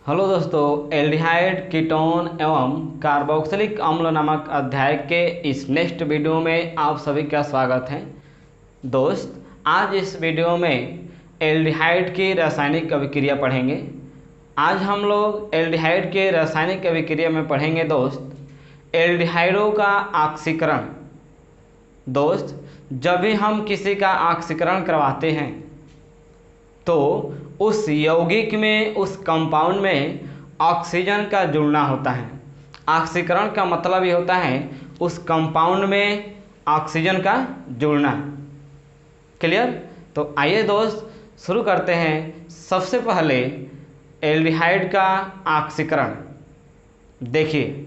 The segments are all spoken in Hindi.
हेलो दोस्तों, एल्डिहाइड, कीटोन एवं कार्बोक्सिलिक अम्ल नामक अध्याय के इस नेक्स्ट वीडियो में आप सभी का स्वागत है। दोस्त, आज इस वीडियो में एल्डिहाइड की रासायनिक अभिक्रिया पढ़ेंगे। आज हम लोग एल्डिहाइड के रासायनिक अभिक्रिया में पढ़ेंगे दोस्त एल्डिहाइडों का ऑक्सीकरण। दोस्त, जब भी हम किसी का ऑक्सीकरण करवाते हैं तो उस यौगिक में, उस कंपाउंड में ऑक्सीजन का जुड़ना होता है। ऑक्सीकरण का मतलब ये होता है उस कंपाउंड में ऑक्सीजन का जुड़ना। क्लियर? तो आइए दोस्त शुरू करते हैं। सबसे पहले एल्डिहाइड का ऑक्सीकरण देखिए।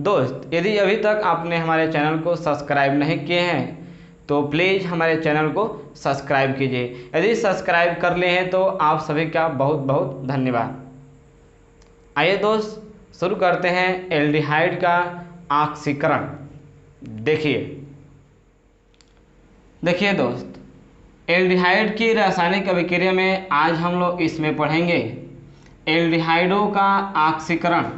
दोस्त, यदि अभी तक आपने हमारे चैनल को सब्सक्राइब नहीं किए हैं तो प्लीज़ हमारे चैनल को सब्सक्राइब कीजिए। यदि सब्सक्राइब कर लिए हैं तो आप सभी का बहुत बहुत धन्यवाद। आइए दोस्त शुरू करते हैं एल्डिहाइड का ऑक्सीकरण। देखिए दोस्त, एल्डिहाइड की रासायनिक अभिक्रिया में आज हम लोग इसमें पढ़ेंगे एल्डिहाइडों का ऑक्सीकरण।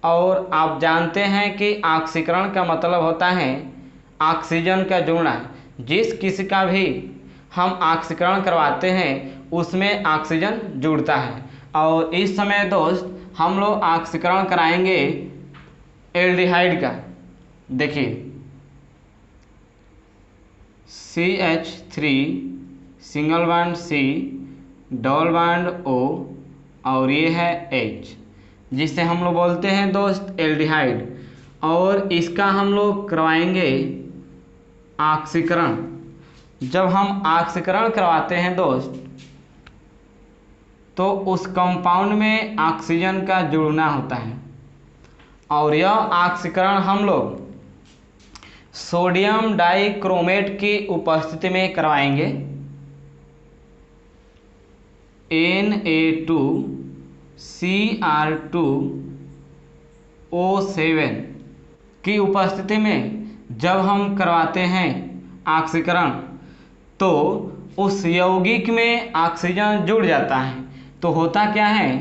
और आप जानते हैं कि ऑक्सीकरण का मतलब होता है ऑक्सीजन का जुड़ना। जिस किसी का भी हम ऑक्सीकरण करवाते हैं उसमें ऑक्सीजन जुड़ता है। और इस समय दोस्त हम लोग ऑक्सीकरण कराएंगे एल्डिहाइड का। देखिए, CH3 single bond C, double bond O और ये है H, जिसे हम लोग बोलते हैं दोस्त एल्डिहाइड। और इसका हम लोग करवाएंगे ऑक्सीकरण। जब हम ऑक्सीकरण करवाते हैं दोस्त तो उस कंपाउंड में ऑक्सीजन का जुड़ना होता है। और यह ऑक्सीकरण हम लोग सोडियम डाइक्रोमेट की उपस्थिति में करवाएंगे। Na2Cr2O7 की उपस्थिति में जब हम करवाते हैं ऑक्सीकरण तो उस यौगिक में ऑक्सीजन जुड़ जाता है। तो होता क्या है,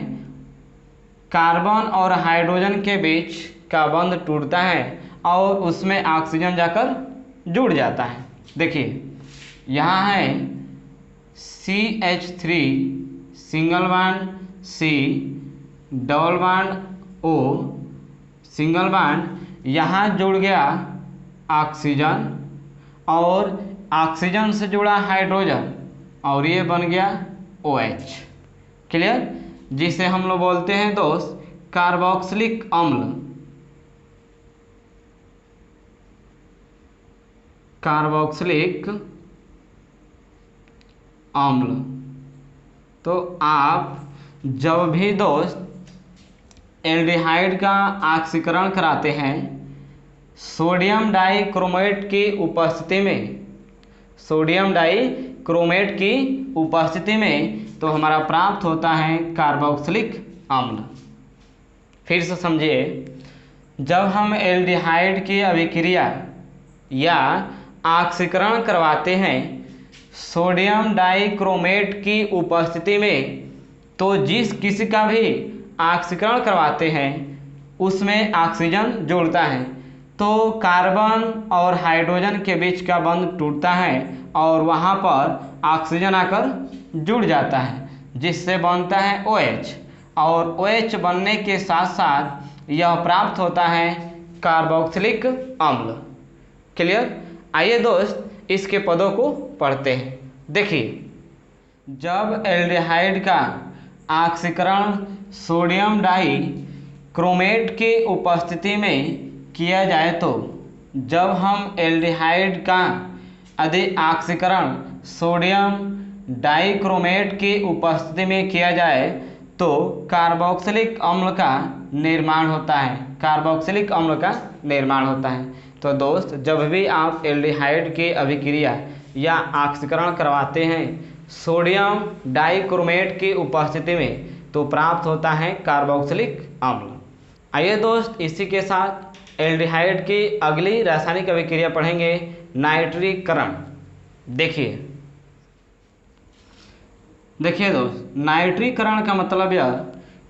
कार्बन और हाइड्रोजन के बीच का बंध टूटता है और उसमें ऑक्सीजन जाकर जुड़ जाता है। देखिए, यहाँ है CH3 single bond C, double bond O, single bond, यहाँ जुड़ गया ऑक्सीजन और ऑक्सीजन से जुड़ा हाइड्रोजन और ये बन गया OH। क्लियर? जिसे हम लोग बोलते हैं दोस्त कार्बोक्सिलिक अम्ल। कार्बोक्सिलिक अम्ल। तो आप जब भी दोस्त एल्डिहाइड का ऑक्सीकरण कराते हैं सोडियम डाइक्रोमेट की उपस्थिति में, सोडियम डाइक्रोमेट की उपस्थिति में, तो हमारा प्राप्त होता है कार्बोक्सिलिक अम्ल। फिर से समझिए, जब हम एल्डिहाइड की अभिक्रिया या ऑक्सीकरण करवाते हैं सोडियम डाइक्रोमेट की उपस्थिति में तो जिस किसी का भी ऑक्सीकरण करवाते हैं उसमें ऑक्सीजन जुड़ता है। तो कार्बन और हाइड्रोजन के बीच का बंध टूटता है और वहाँ पर ऑक्सीजन आकर जुड़ जाता है जिससे बनता है OH। और OH बनने के साथ साथ यह प्राप्त होता है कार्बोक्सिलिक अम्ल। क्लियर? आइए दोस्त इसके पदों को पढ़ते हैं। देखिए, जब एल्डिहाइड का ऑक्सीकरण सोडियम डाइक्रोमेट की उपस्थिति में किया जाए तो जब हम एल्डिहाइड का ऑक्सीकरण सोडियम डाइक्रोमेट की उपस्थिति में किया जाए तो कार्बोक्सिलिक अम्ल का निर्माण होता है। कार्बोक्सिलिक अम्ल का निर्माण होता है। तो दोस्त, जब भी आप एल्डिहाइड की अभिक्रिया या ऑक्सीकरण करवाते हैं सोडियम डाइक्रोमेट की उपस्थिति में तो प्राप्त होता है कार्बोक्सिलिक अम्ल। आइए दोस्त इसी के साथ एल्डिहाइड की अगली रासायनिक अभिक्रिया पढ़ेंगे नाइट्रीकरण। देखिए दोस्त, नाइट्रीकरण का मतलब यह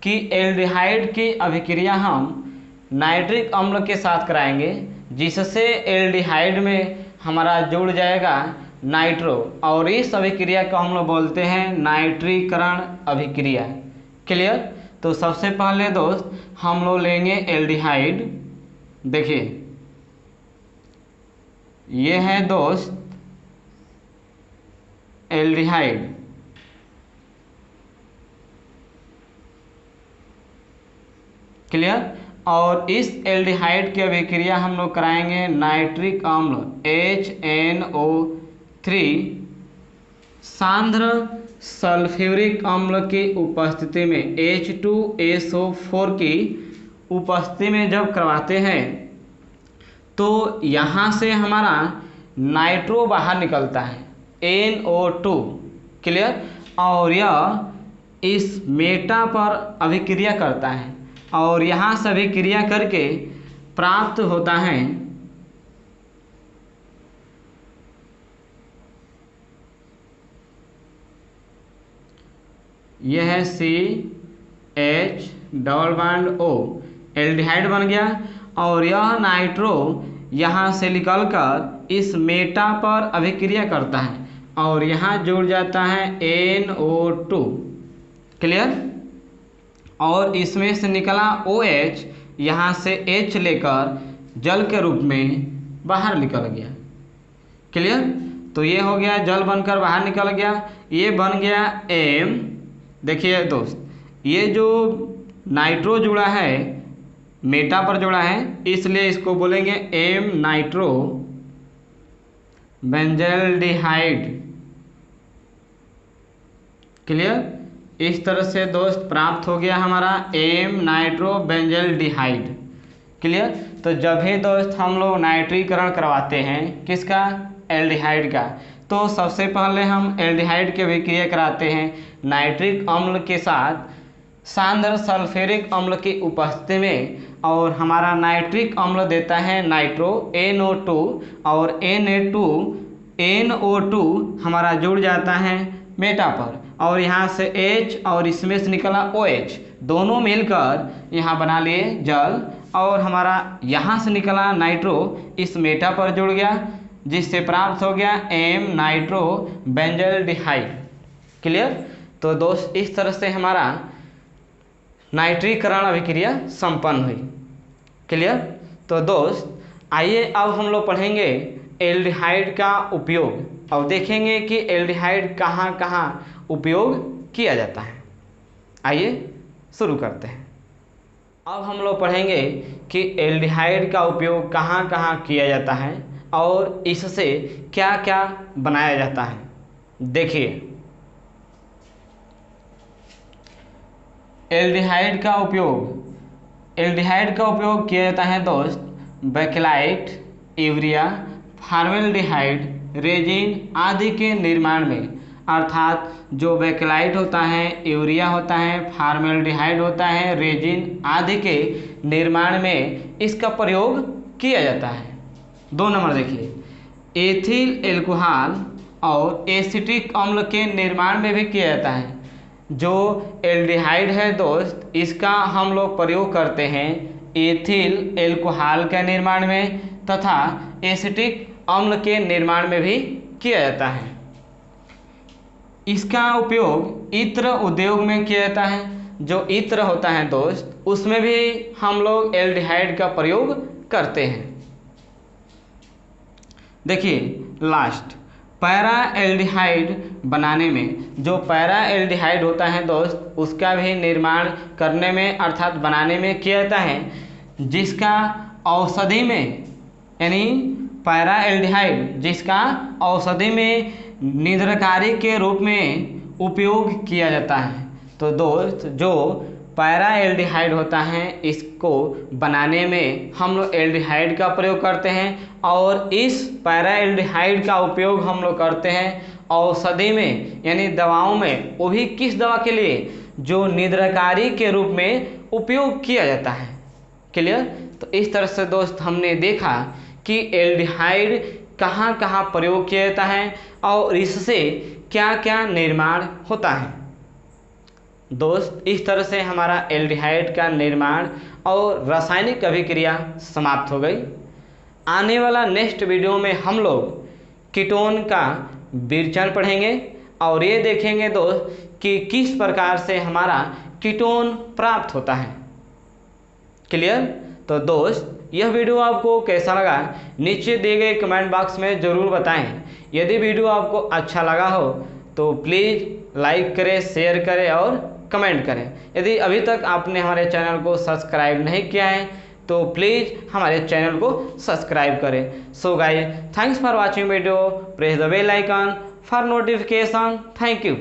कि एल्डिहाइड की अभिक्रिया हम नाइट्रिक अम्ल के साथ कराएंगे, जिससे एल्डिहाइड में हमारा जुड़ जाएगा नाइट्रो, और इस अभिक्रिया को हम लोग बोलते हैं नाइट्रीकरण अभिक्रिया। क्लियर। तो सबसे पहले दोस्त हम लोग लेंगे एल्डिहाइड। देखिए ये है दोस्त एल्डिहाइड। क्लियर। और इस एल्डिहाइड की अभिक्रिया हम लोग कराएंगे नाइट्रिक अम्ल HNO3 सांद्र सल्फ्यूरिक अम्ल की उपस्थिति में H2SO4 की उपस्थिति में जब करवाते हैं तो यहाँ से हमारा नाइट्रो बाहर निकलता है NO2। क्लियर। और यह इस मेटा पर अभिक्रिया करता है और यहाँ से अभिक्रिया करके प्राप्त होता है यह है CH double bond O, aldehyde बन गया। और यह नाइट्रो यहाँ से निकलकर इस मेटा पर अभिक्रिया करता है और यहाँ जुड़ जाता है NO2। क्लियर। और इसमें से निकला OH यहाँ से H लेकर जल के रूप में बाहर निकल गया। क्लियर। तो ये हो गया जल बनकर बाहर निकल गया, ये बन गया M। देखिए दोस्त ये जो नाइट्रो जुड़ा है मेटा पर जुड़ा है, इसलिए इसको बोलेंगे M नाइट्रो बेंजल्डिहाइड। क्लियर। इस तरह से दोस्त प्राप्त हो गया हमारा M नाइट्रो बेंजल्डिहाइड। क्लियर। तो जब भी दोस्त हम लोग नाइट्रीकरण करवाते हैं किसका, एल्डिहाइड का, तो सबसे पहले हम एल्डिहाइड की अभिक्रिया कराते हैं नाइट्रिक अम्ल के साथ सांद्र सल्फ्यूरिक अम्ल की उपस्थिति में, और हमारा नाइट्रिक अम्ल देता है नाइट्रो NO2 और NO2 हमारा जुड़ जाता है मेटा पर और यहाँ से H और इसमें से निकला OH दोनों मिलकर यहाँ बना लिए जल, और हमारा यहाँ से निकला नाइट्रो इस मेटा पर जुड़ गया जिससे प्राप्त हो गया M नाइट्रो बेंजल्डिहाइड। क्लियर। तो दोस्त इस तरह से हमारा नाइट्रीकरण अभिक्रिया संपन्न हुई। क्लियर। तो दोस्त आइए अब हम लोग पढ़ेंगे एल्डिहाइड का उपयोग और देखेंगे कि एल्डिहाइड कहाँ कहाँ उपयोग किया जाता है। आइए शुरू करते हैं। अब हम लोग पढ़ेंगे कि एल्डिहाइड का उपयोग कहाँ कहाँ किया जाता है और इससे क्या क्या बनाया जाता है। देखिए एल्डिहाइड का उपयोग किया जाता है दोस्त बेकेलाइट, यूरिया, फॉर्मेल्डिहाइड, रेजिन आदि के निर्माण में। अर्थात जो बेकेलाइट होता है, यूरिया होता है, फॉर्मेल्डिहाइड होता है, रेजिन आदि के निर्माण में इसका प्रयोग किया जाता है। 2 नंबर देखिए एथिल एल्कोहल और एसिटिक अम्ल के निर्माण में भी किया जाता है। जो एल्डिहाइड है दोस्त इसका हम लोग प्रयोग करते हैं एथिल एल्कोहल के निर्माण में तथा एसिटिक अम्ल के निर्माण में भी किया जाता है। इसका उपयोग इत्र उद्योग में किया जाता है। जो इत्र होता है दोस्त उसमें भी हम लोग एल्डिहाइड का प्रयोग करते हैं। देखिए लास्ट पैरा एल्डिहाइड बनाने में, जो पैरा एल्डिहाइड होता है दोस्त उसका भी निर्माण करने में अर्थात बनाने में किया जाता है, जिसका औषधि में यानी पैरा एल्डिहाइड जिसका औषधि में निद्रकारी के रूप में उपयोग किया जाता है। तो दोस्त जो पैरा एल्डिहाइड होता है इसको बनाने में हम लोग एल्डिहाइड का प्रयोग करते हैं और इस पैरा एल्डिहाइड का उपयोग हम लोग करते हैं औषधि में यानी दवाओं में। वो भी किस दवा के लिए, जो निद्राकारी के रूप में उपयोग किया जाता है। क्लियर। तो इस तरह से दोस्त हमने देखा कि एल्डिहाइड कहाँ कहाँ प्रयोग किया जाता है और इससे क्या क्या निर्माण होता है। दोस्त इस तरह से हमारा एल्डिहाइड का निर्माण और रासायनिक अभिक्रिया समाप्त हो गई। आने वाला नेक्स्ट वीडियो में हम लोग कीटोन का विरचन पढ़ेंगे और ये देखेंगे दोस्त कि किस प्रकार से हमारा कीटोन प्राप्त होता है। क्लियर? तो दोस्त यह वीडियो आपको कैसा लगा नीचे दिए गए कमेंट बॉक्स में ज़रूर बताएं। यदि वीडियो आपको अच्छा लगा हो तो प्लीज़ लाइक करें, शेयर करें और कमेंट करें। यदि अभी तक आपने हमारे चैनल को सब्सक्राइब नहीं किया है तो प्लीज़ हमारे चैनल को सब्सक्राइब करें। So guys, thanks for watching video, press the bell icon for notification. Thank you.